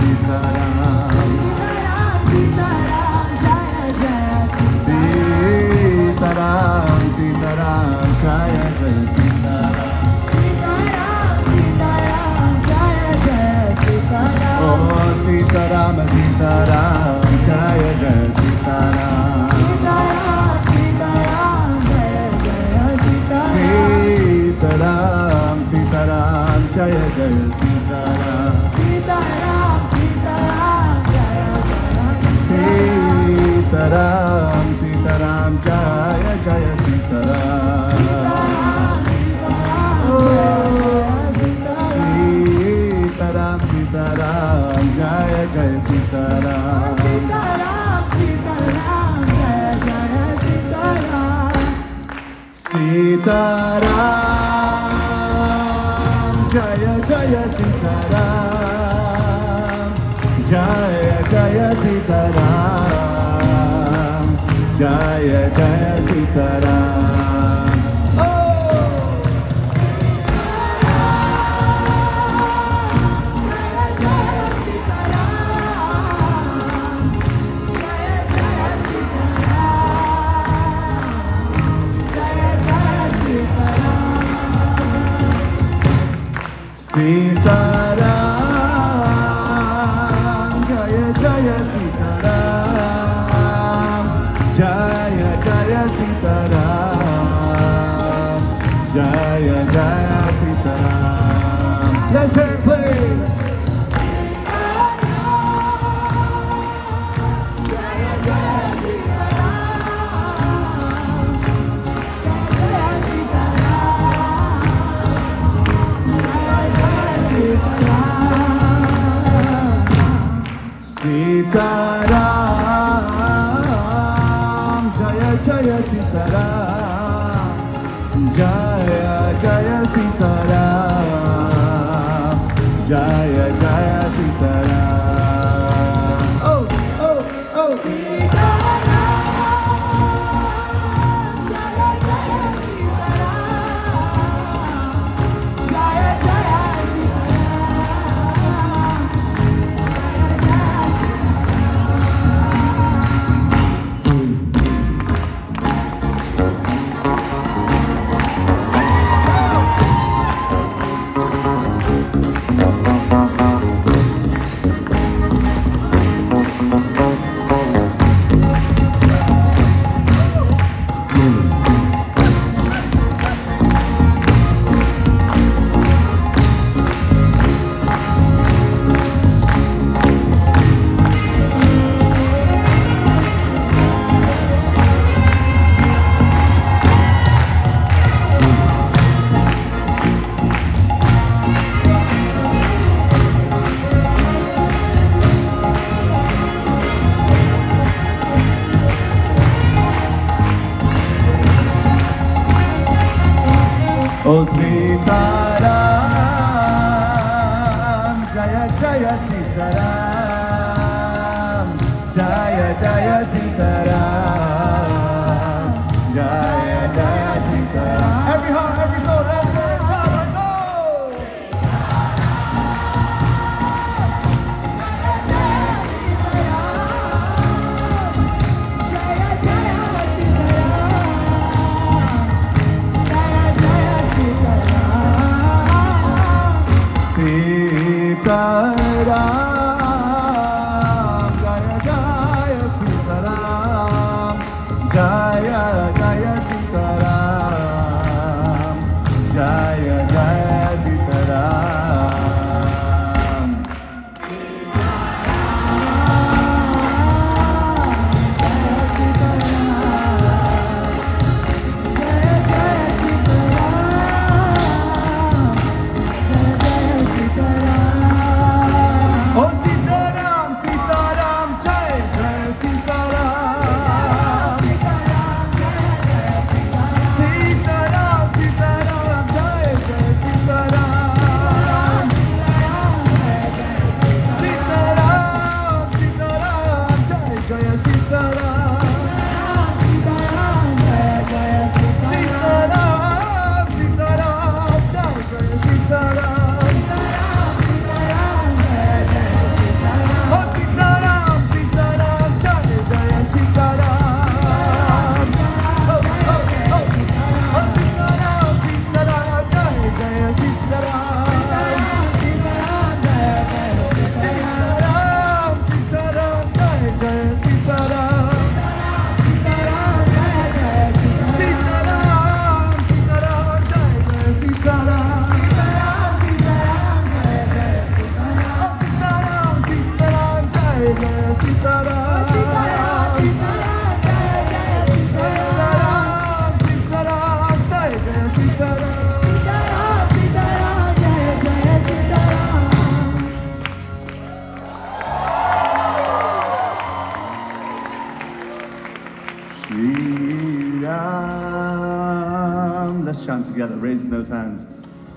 सीताराम सीताराम सीताराम जय जय सीताराम ओ सीताराम सीताराम जय जय सीताराम सीताराम सीताराम जय जय सीताराम सीताराम सीताराम जय जय सीताराम सीताराम सीताराम जय जय सीताराम सीताराम जय जय सीताराम जय जय सीताराम जय जय सीताराम सीताराम जय जय सीताराम जय जय सीताराम जय जय Sitaram Let's hear it please Sitaram जय जय सीताराम जय जय सीताराम जय जय Sitaram oh oh oh O Sitaram, Jaya Jaya Sitaram, Jaya Jaya Sitaram, Jaya Jaya Sitaram. Every heart, every soul, let's say it, shout it, no! Sitaram, Jaya Jaya Sitaram, Jaya Jaya Sitaram, Jaya Jaya Sitaram. together, raising those hands.